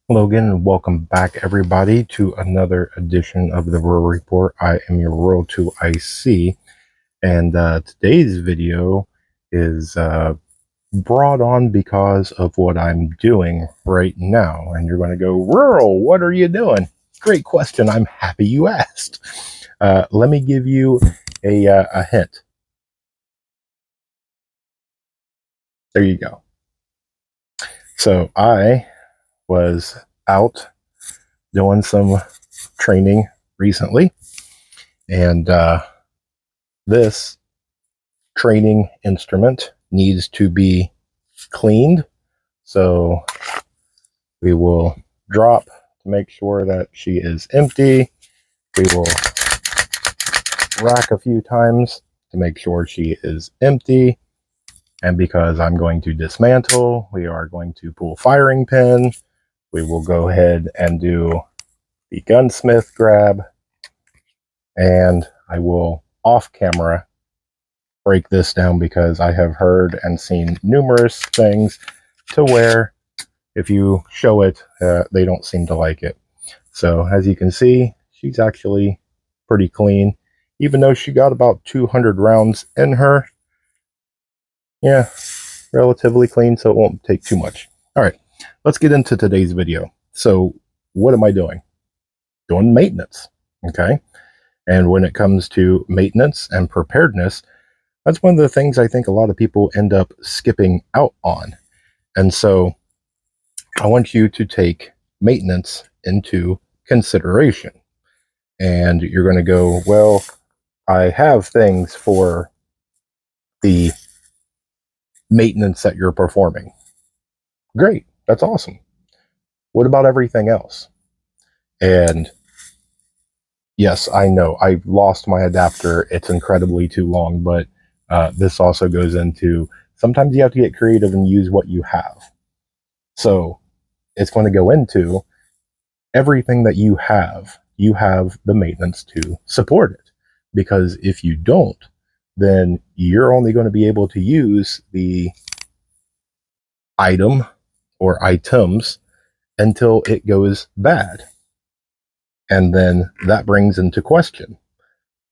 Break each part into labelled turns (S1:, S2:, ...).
S1: Hello again, and welcome back, everybody, to another edition of the Rural Report. I am your Rural 2 IC, and today's video is brought on because of what I'm doing right now. And you're going to go, Rural, what are you doing? Great question. I'm happy you asked. Let me give you a hint. There you go. So I was out doing some training recently, and this training instrument needs to be cleaned. So we will drop to make sure that she is empty. We will rack a few times to make sure she is empty. And because I'm going to dismantle, we are going to pull firing pin. We will go ahead and do the gunsmith grab, and I will off camera break this down because I have heard and seen numerous things to where if you show it, they don't seem to like it. So as you can see, she's actually pretty clean, even though she got about 200 rounds in her. Yeah, relatively clean, so it won't take too much. All right, let's get into today's video. So what am I doing? Doing maintenance, okay? And when it comes to maintenance and preparedness, that's one of the things I think a lot of people end up skipping out on. And so I want you to take maintenance into consideration. And you're going to go, well, I have things for the maintenance that you're performing. Great. That's awesome. What about everything else? And yes, I know I lost my adapter. It's incredibly too long, but this also goes into sometimes you have to get creative and use what you have. So it's going to go into everything that you have the maintenance to support it. Because if you don't, then you're only going to be able to use the item or items until it goes bad. And then that brings into question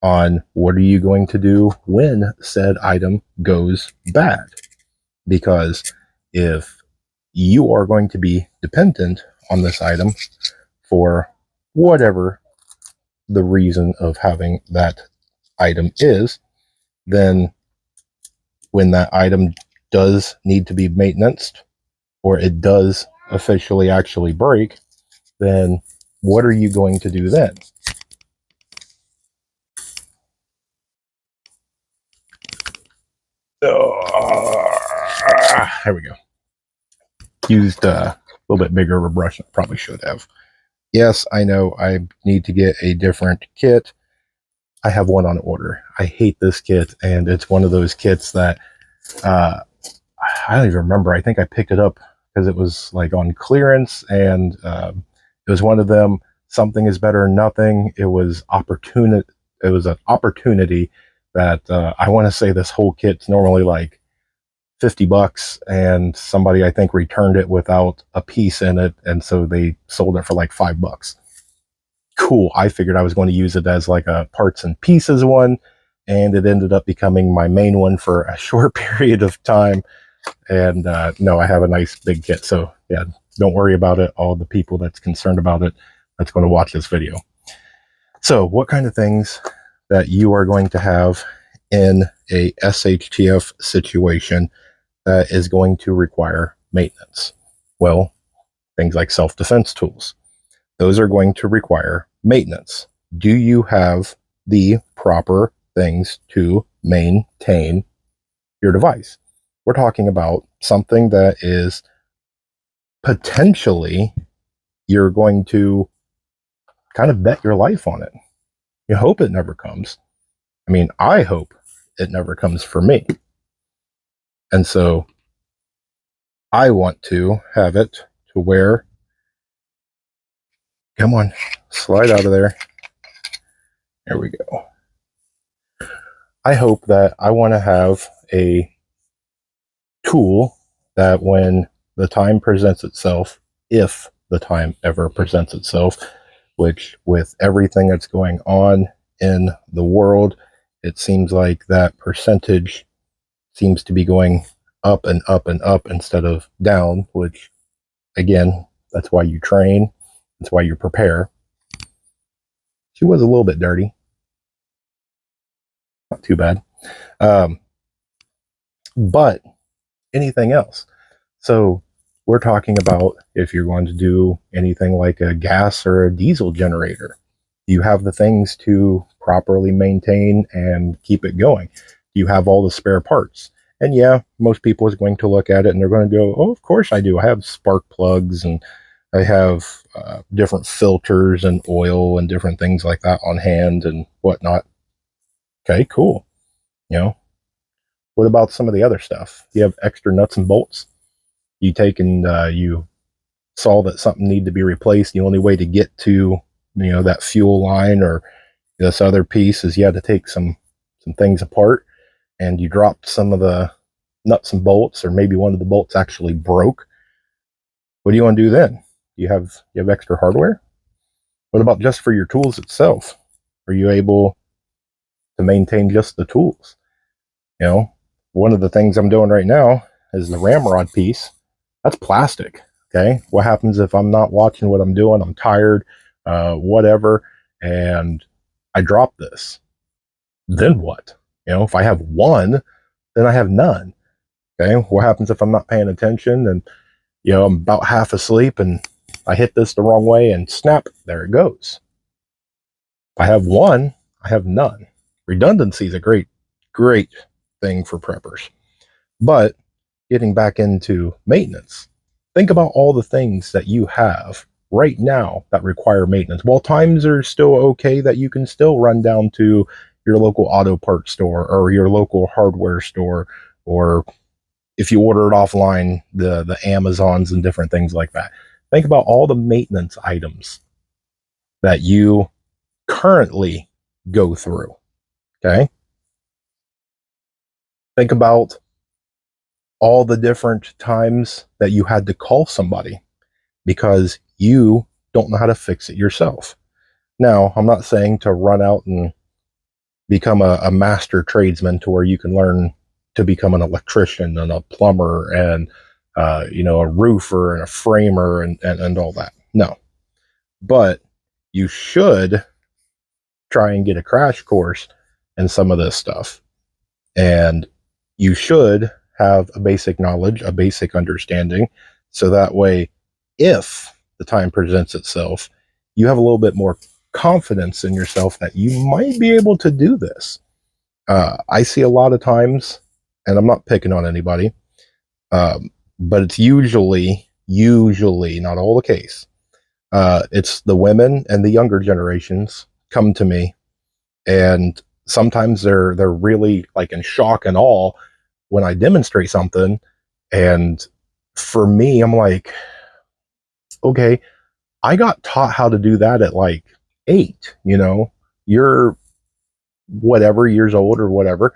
S1: on what are you going to do when said item goes bad? Because if you are going to be dependent on this item for whatever the reason of having that item is, then when that item does need to be maintained or it does officially actually break, then what are you going to do then? There we go. Used a little bit bigger of a brush than I probably should have. Yes, I know I need to get a different kit. I have one on order. I hate this kit, and it's one of those kits that I don't even remember. I think I picked it up because it was like on clearance, and it was one of them. Something is better than nothing. It was opportunity. It was an opportunity that I want to say this whole kit's normally like $50, and somebody I think returned it without a piece in it, and so they sold it for like $5. Cool. I figured I was going to use it as like a parts and pieces one, and it ended up becoming my main one for a short period of time. And no, I have a nice big kit, so yeah, don't worry about it. All the people that's concerned about it that's going to watch this video. So what kind of things that you are going to have in a SHTF situation that is going to require maintenance? Well, things like self-defense tools. Those are going to require maintenance. Do you have the proper things to maintain your device? We're talking about something that is potentially you're going to kind of bet your life on it. You hope it never comes. I mean, I hope it never comes for me. And so I want to have it to where, come on, slide out of there. There we go. I hope that I want to have a tool that when the time presents itself, if the time ever presents itself, which with everything that's going on in the world, it seems like that percentage seems to be going up and up and up instead of down, which again, that's why you train. That's why you prepare. She was a little bit dirty. Not too bad. But anything else? So we're talking about if you're going to do anything like a gas or a diesel generator, you have the things to properly maintain and keep it going. You have all the spare parts. And yeah, most people is going to look at it and they're going to go, oh, of course I do. I have spark plugs and I have different filters and oil and different things like that on hand and whatnot. Okay, cool. You know, what about some of the other stuff? You have extra nuts and bolts. You take and you saw that something needed to be replaced. The only way to get to that fuel line or this other piece is you had to take some things apart, and you dropped some of the nuts and bolts, or maybe one of the bolts actually broke. What do you want to do then? You have extra hardware? What about just for your tools itself? Are you able to maintain just the tools? One of the things I'm doing right now is the ramrod piece. That's plastic. Okay. What happens if I'm not watching what I'm doing? I'm tired, whatever, and I drop this. Then what? If I have one, then I have none. Okay. What happens if I'm not paying attention and, I'm about half asleep and I hit this the wrong way and snap, there it goes. If I have one, I have none. Redundancy is a great thing for preppers. But getting back into maintenance, think about all the things that you have right now that require maintenance. While times are still okay, that you can still run down to your local auto parts store or your local hardware store, or if you order it offline, the Amazons and different things like that. Think about all the maintenance items that you currently go through. Okay. Think about all the different times that you had to call somebody because you don't know how to fix it yourself. Now, I'm not saying to run out and become a master tradesman to where you can learn to become an electrician and a plumber and a roofer and a framer and all that. No. But you should try and get a crash course in some of this stuff. And you should have a basic knowledge, a basic understanding, so that way, if the time presents itself, you have a little bit more confidence in yourself that you might be able to do this. I see a lot of times, and I'm not picking on anybody, but it's usually not all the case. It's the women and the younger generations come to me, and sometimes they're really like in shock and awe when I demonstrate something. And for me, I'm like, okay, I got taught how to do that at like 8, you're whatever years old or whatever,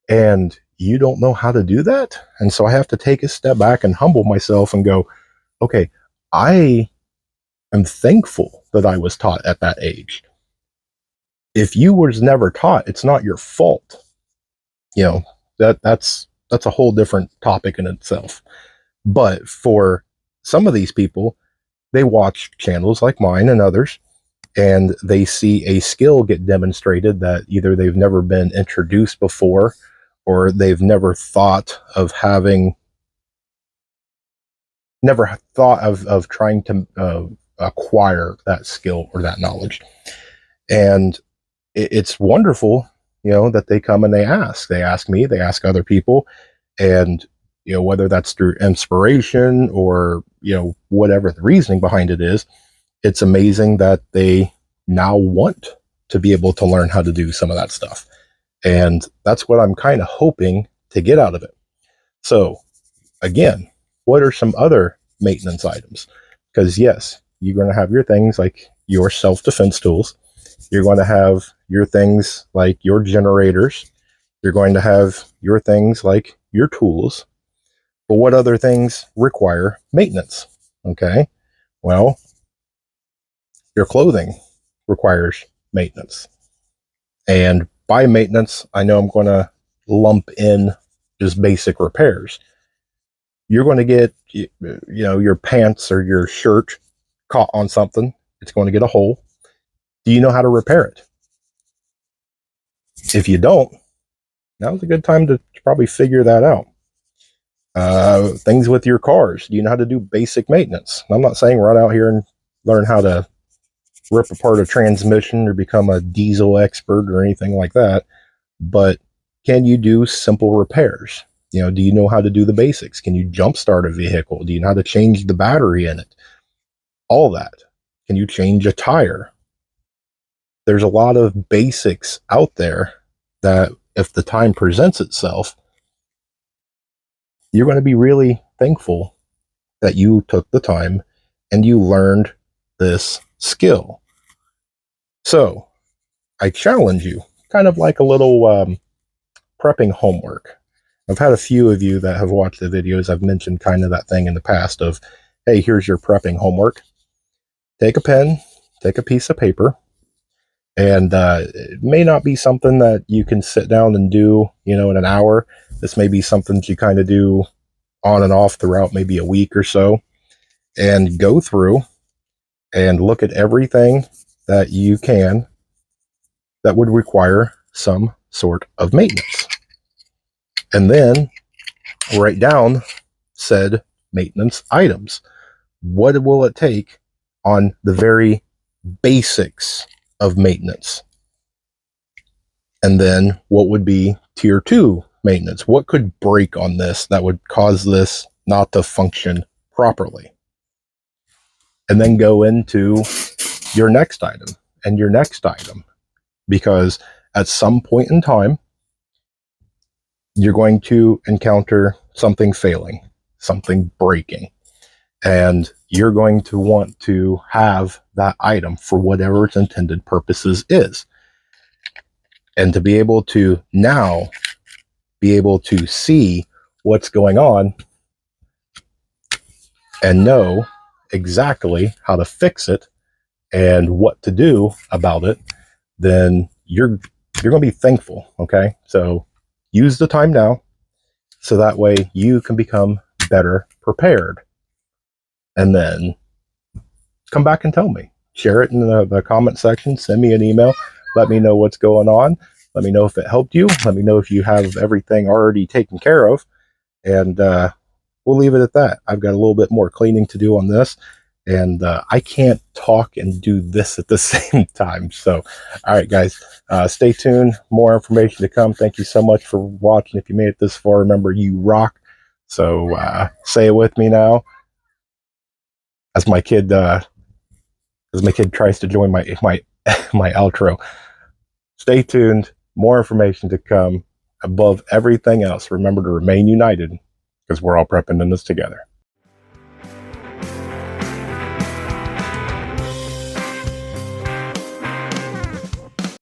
S1: and you don't know how to do that. And so I have to take a step back and humble myself and go, okay, I am thankful that I was taught at that age. If you was never taught, it's not your fault. That's a whole different topic in itself. But for some of these people, they watch channels like mine and others, and they see a skill get demonstrated that either they've never been introduced before, or they've never thought of trying to acquire that skill or that knowledge. And it's wonderful, that they come and they ask me, they ask other people, and whether that's through inspiration or whatever the reasoning behind it is, it's amazing that they now want to be able to learn how to do some of that stuff. And that's what I'm kind of hoping to get out of it. So again, what are some other maintenance items? Because yes, you're going to have your things like your self-defense tools. You're going to have your things like your generators. You're going to have your things like your tools. But what other things require maintenance? Okay. Well, Your clothing requires maintenance. And by maintenance, I know I'm going to lump in just basic repairs. You're going to get, your pants or your shirt caught on something. It's going to get a hole. Do you know how to repair it? If you don't, now's a good time to probably figure that out. Things with your cars. Do you know how to do basic maintenance? I'm not saying run out here and learn how to rip apart a transmission or become a diesel expert or anything like that. But can you do simple repairs? Do you know how to do the basics? Can you jumpstart a vehicle? Do you know how to change the battery in it? All that. Can you change a tire? There's a lot of basics out there that if the time presents itself, you're going to be really thankful that you took the time and you learned this skill. So I challenge you, kind of like a little prepping homework. I've had a few of you that have watched the videos. I've mentioned kind of that thing in the past of, hey, here's your prepping homework. Take a pen, take a piece of paper, and it may not be something that you can sit down and do, in an hour. This may be something that you kind of do on and off throughout maybe a week or so, and go through and look at everything that you can that would require some sort of maintenance. And then write down said maintenance items. What will it take on the very basics of maintenance? And then what would be tier 2 maintenance? What could break on this that would cause this not to function properly? And then go into your next item and your next item, because at some point in time, you're going to encounter something failing, something breaking, and you're going to want to have that item for whatever its intended purposes is. And to be able to now be able to see what's going on and know exactly how to fix it and what to do about it, then you're going to be thankful. Okay, so use the time now so that way you can become better prepared, and then come back and tell me. Share it in the comment section. Send me an email. Let me know what's going on. Let me know if it helped you. Let me know if you have everything already taken care of, and we'll leave it at that. I've got a little bit more cleaning to do on this, and I can't talk and do this at the same time. So, all right, guys, stay tuned. More information to come. Thank you so much for watching. If you made it this far, remember, you rock. So say it with me now, as my kid tries to join my my outro. Stay tuned. More information to come. Above everything else, remember to remain united, because we're all prepping in this together.